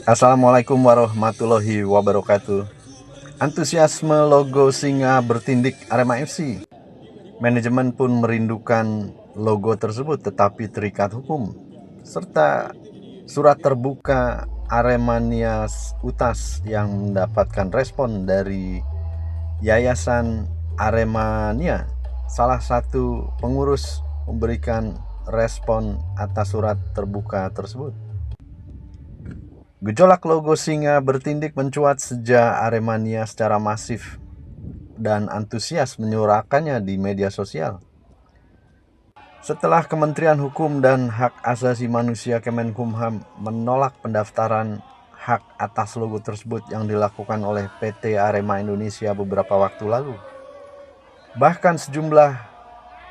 Assalamualaikum warahmatullahi wabarakatuh. Antusiasme logo singa bertindik Arema FC. Manajemen pun merindukan logo tersebut tetapi terikat hukum. Serta surat terbuka Aremania Utas yang mendapatkan respon dari Yayasan Aremania. Salah satu pengurus memberikan respon atas surat terbuka tersebut. Gejolak logo singa bertindik mencuat sejak Aremania secara masif dan antusias menyuarakannya di media sosial. Setelah Kementerian Hukum dan Hak Asasi Manusia Kemenkumham menolak pendaftaran hak atas logo tersebut yang dilakukan oleh PT Arema Indonesia beberapa waktu lalu. Bahkan sejumlah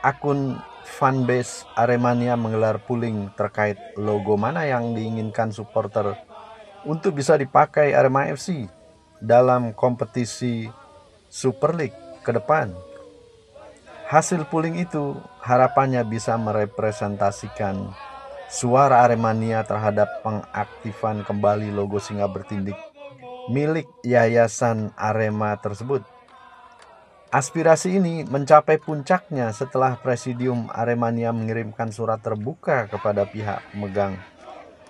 akun fanbase Aremania menggelar polling terkait logo mana yang diinginkan supporter untuk bisa dipakai Arema FC dalam kompetisi Super League ke depan. Hasil polling itu harapannya bisa merepresentasikan suara Aremania terhadap pengaktifan kembali logo singa bertindik milik Yayasan Arema tersebut. Aspirasi ini mencapai puncaknya setelah Presidium Aremania mengirimkan surat terbuka kepada pihak pemegang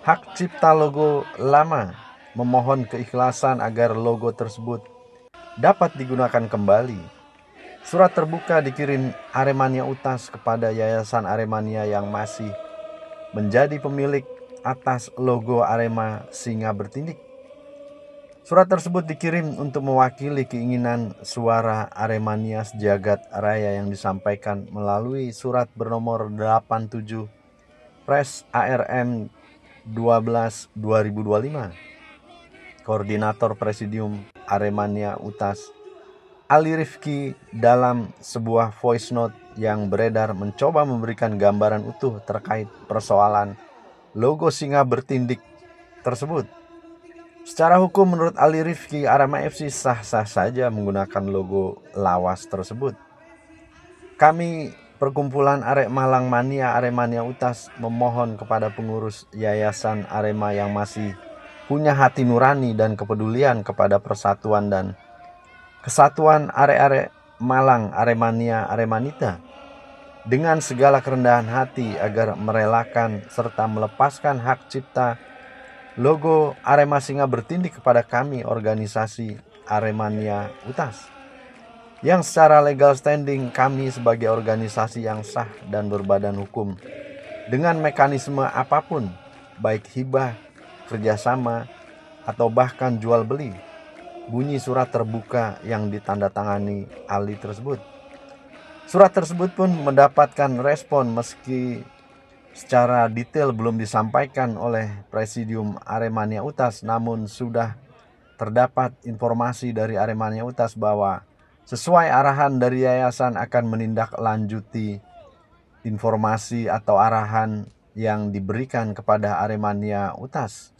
hak cipta logo lama, memohon keikhlasan agar logo tersebut dapat digunakan kembali. Surat terbuka dikirim Aremania Utas kepada Yayasan Aremania yang masih menjadi pemilik atas logo Arema Singa Bertindik. Surat tersebut dikirim untuk mewakili keinginan suara Aremania sejagat raya yang disampaikan melalui surat bernomor 87 Pres ARM 12 2025. Koordinator Presidium Aremania Utas Ali Rifki dalam sebuah voice note yang beredar mencoba memberikan gambaran utuh terkait persoalan logo singa bertindik tersebut. Secara hukum menurut Ali Rifki, Arema FC sah-sah saja menggunakan logo lawas tersebut. Kami Perkumpulan Arek Malang Mania Aremania Utas memohon kepada pengurus Yayasan Arema yang masih punya hati nurani dan kepedulian kepada persatuan dan kesatuan arek-arek Malang Aremania Aremanita dengan segala kerendahan hati agar merelakan serta melepaskan hak cipta logo Arema Singa bertindik kepada kami organisasi Aremania Utas yang secara legal standing kami sebagai organisasi yang sah dan berbadan hukum dengan mekanisme apapun, baik hibah, kerjasama, atau bahkan jual beli. Bunyi surat terbuka yang ditandatangani Ali tersebut. Surat tersebut pun mendapatkan respon meski secara detail belum disampaikan oleh Presidium Aremania Utas, namun sudah terdapat informasi dari Aremania Utas bahwa sesuai arahan dari yayasan akan menindaklanjuti informasi atau arahan yang diberikan kepada Aremania Utas.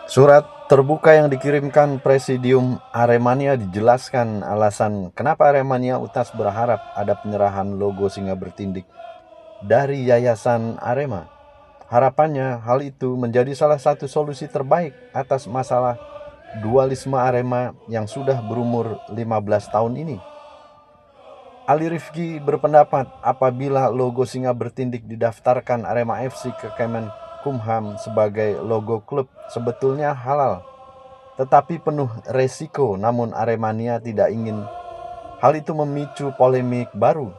Surat terbuka yang dikirimkan Presidium Aremania dijelaskan alasan kenapa Aremania Utas berharap ada penyerahan logo singa bertindik dari Yayasan Arema. Harapannya hal itu menjadi salah satu solusi terbaik atas masalah dualisme Arema yang sudah berumur 15 tahun ini. Ali Rifki berpendapat apabila logo singa bertindik didaftarkan Arema FC ke Kemenkumham sebagai logo klub sebetulnya halal, tetapi penuh resiko, namun Aremania tidak ingin hal itu memicu polemik baru.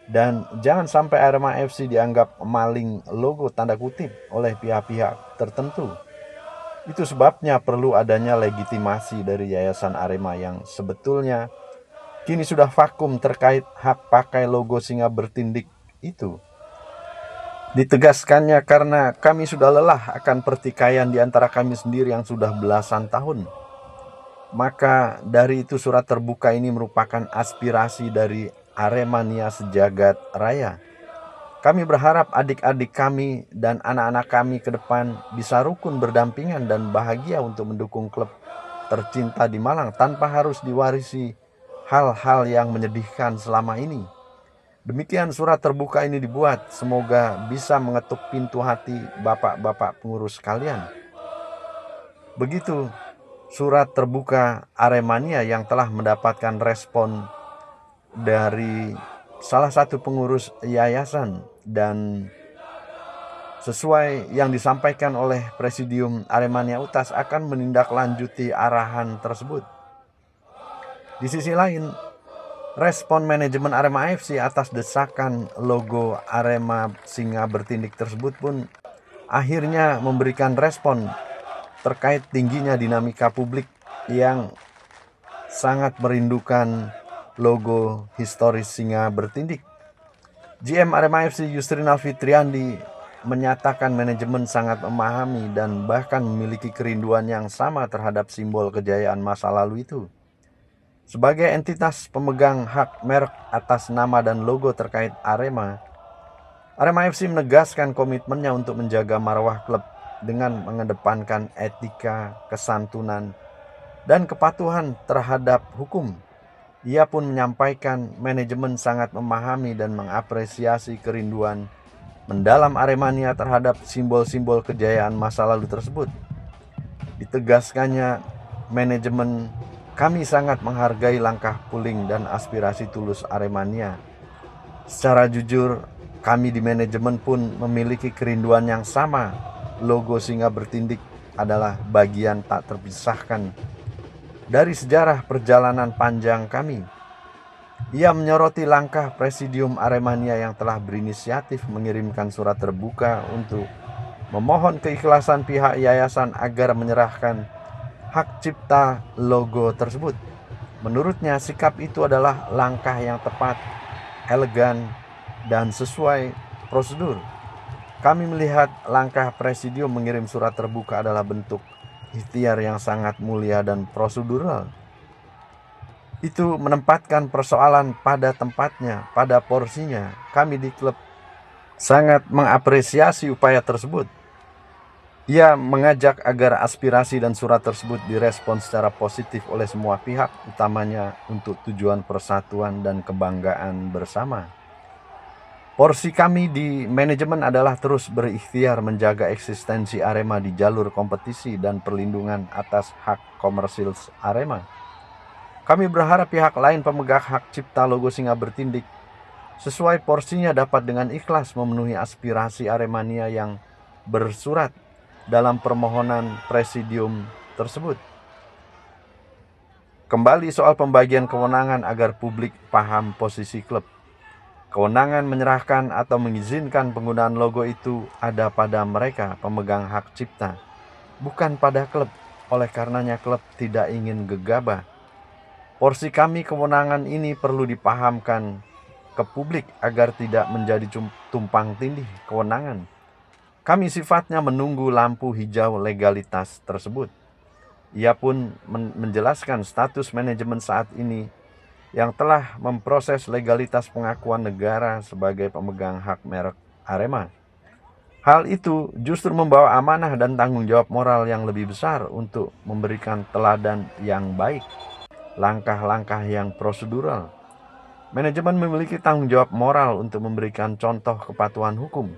Dan jangan sampai Arema FC dianggap maling logo tanda kutip oleh pihak-pihak tertentu. Itu sebabnya perlu adanya legitimasi dari Yayasan Arema yang sebetulnya kini sudah vakum terkait hak pakai logo singa bertindik itu. Ditegaskannya karena kami sudah lelah akan pertikaian di antara kami sendiri yang sudah belasan tahun. Maka dari itu surat terbuka ini merupakan aspirasi dari Aremania sejagat raya. Kami berharap adik-adik kami dan anak-anak kami ke depan bisa rukun berdampingan dan bahagia untuk mendukung klub tercinta di Malang tanpa harus diwarisi hal-hal yang menyedihkan selama ini. Demikian surat terbuka ini dibuat, semoga bisa mengetuk pintu hati bapak-bapak pengurus kalian. Begitu surat terbuka Aremania yang telah mendapatkan respon dari salah satu pengurus yayasan, dan sesuai yang disampaikan oleh Presidium Aremania Utas akan menindaklanjuti arahan tersebut. Di sisi lain, respon manajemen Arema FC atas desakan logo Arema Singa Bertindik tersebut pun akhirnya memberikan respon terkait tingginya dinamika publik yang sangat merindukan logo historis Singa Bertindik. GM Arema FC Yusrinal Fitriandi menyatakan manajemen sangat memahami dan bahkan memiliki kerinduan yang sama terhadap simbol kejayaan masa lalu itu. Sebagai entitas pemegang hak merek atas nama dan logo terkait Arema, Arema FC menegaskan komitmennya untuk menjaga marwah klub dengan mengedepankan etika, kesantunan, dan kepatuhan terhadap hukum. Ia pun menyampaikan manajemen sangat memahami dan mengapresiasi kerinduan mendalam Aremania terhadap simbol-simbol kejayaan masa lalu tersebut. Ditegaskannya manajemen, kami sangat menghargai langkah puling dan aspirasi tulus Aremania. Secara jujur, kami di manajemen pun memiliki kerinduan yang sama. Logo Singa Bertindik adalah bagian tak terpisahkan dari sejarah perjalanan panjang kami. Ia menyoroti langkah Presidium Aremania yang telah berinisiatif mengirimkan surat terbuka untuk memohon keikhlasan pihak yayasan agar menyerahkan hak cipta logo tersebut. Menurutnya, sikap itu adalah langkah yang tepat, elegan, dan sesuai prosedur. Kami melihat langkah Presidium mengirim surat terbuka adalah bentuk ikhtiar yang sangat mulia dan prosedural. Itu menempatkan persoalan pada tempatnya, pada porsinya. Kami di klub sangat mengapresiasi upaya tersebut. Ia mengajak agar aspirasi dan surat tersebut direspon secara positif oleh semua pihak, utamanya untuk tujuan persatuan dan kebanggaan bersama. Porsi kami di manajemen adalah terus berikhtiar menjaga eksistensi Arema di jalur kompetisi dan perlindungan atas hak komersil Arema. Kami berharap pihak lain pemegang hak cipta logo Singa Bertindik sesuai porsinya dapat dengan ikhlas memenuhi aspirasi Aremania yang bersurat dalam permohonan Presidium tersebut. Kembali soal pembagian kewenangan agar publik paham posisi klub. Kewenangan menyerahkan atau mengizinkan penggunaan logo itu ada pada mereka pemegang hak cipta, bukan pada klub. Oleh karenanya klub tidak ingin gegabah. Porsi kami kewenangan ini perlu dipahamkan ke publik agar tidak menjadi tumpang tindih kewenangan. Kami sifatnya menunggu lampu hijau legalitas tersebut. Ia pun menjelaskan status manajemen saat ini yang telah memproses legalitas pengakuan negara sebagai pemegang hak merek Arema. Hal itu justru membawa amanah dan tanggung jawab moral yang lebih besar untuk memberikan teladan yang baik, langkah-langkah yang prosedural. Manajemen memiliki tanggung jawab moral untuk memberikan contoh kepatuhan hukum.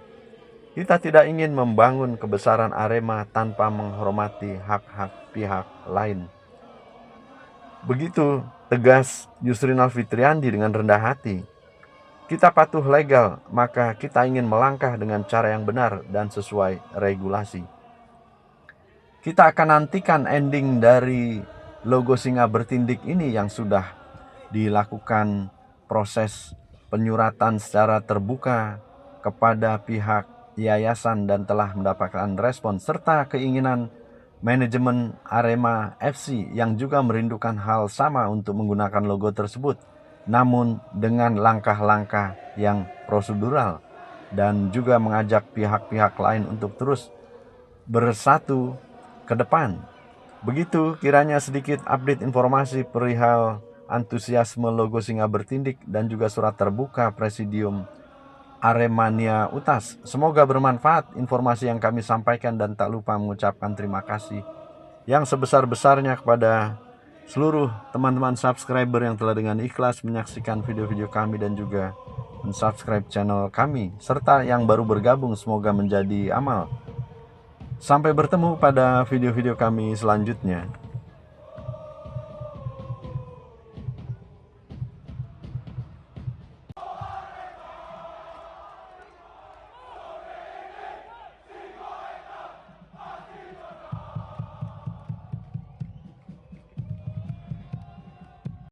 Kita tidak ingin membangun kebesaran Arema tanpa menghormati hak-hak pihak lain. Begitu tegas Yusrinal Fitriandi dengan rendah hati. Kita patuh legal, maka kita ingin melangkah dengan cara yang benar dan sesuai regulasi. Kita akan nantikan ending dari logo Singa Bertindik ini yang sudah dilakukan proses penyuratan secara terbuka kepada pihak yayasan dan telah mendapatkan respon serta keinginan manajemen Arema FC yang juga merindukan hal sama untuk menggunakan logo tersebut, namun dengan langkah-langkah yang prosedural, dan juga mengajak pihak-pihak lain untuk terus bersatu ke depan. Begitu kiranya sedikit update informasi perihal antusiasme logo Singa Bertindik dan juga surat terbuka Presidium Aremania Utas. Semoga bermanfaat informasi yang kami sampaikan, dan tak lupa mengucapkan terima kasih yang sebesar-besarnya kepada seluruh teman-teman subscriber yang telah dengan ikhlas menyaksikan video-video kami dan juga mensubscribe channel kami, serta yang baru bergabung semoga menjadi amal Sampai bertemu pada video-video kami selanjutnya.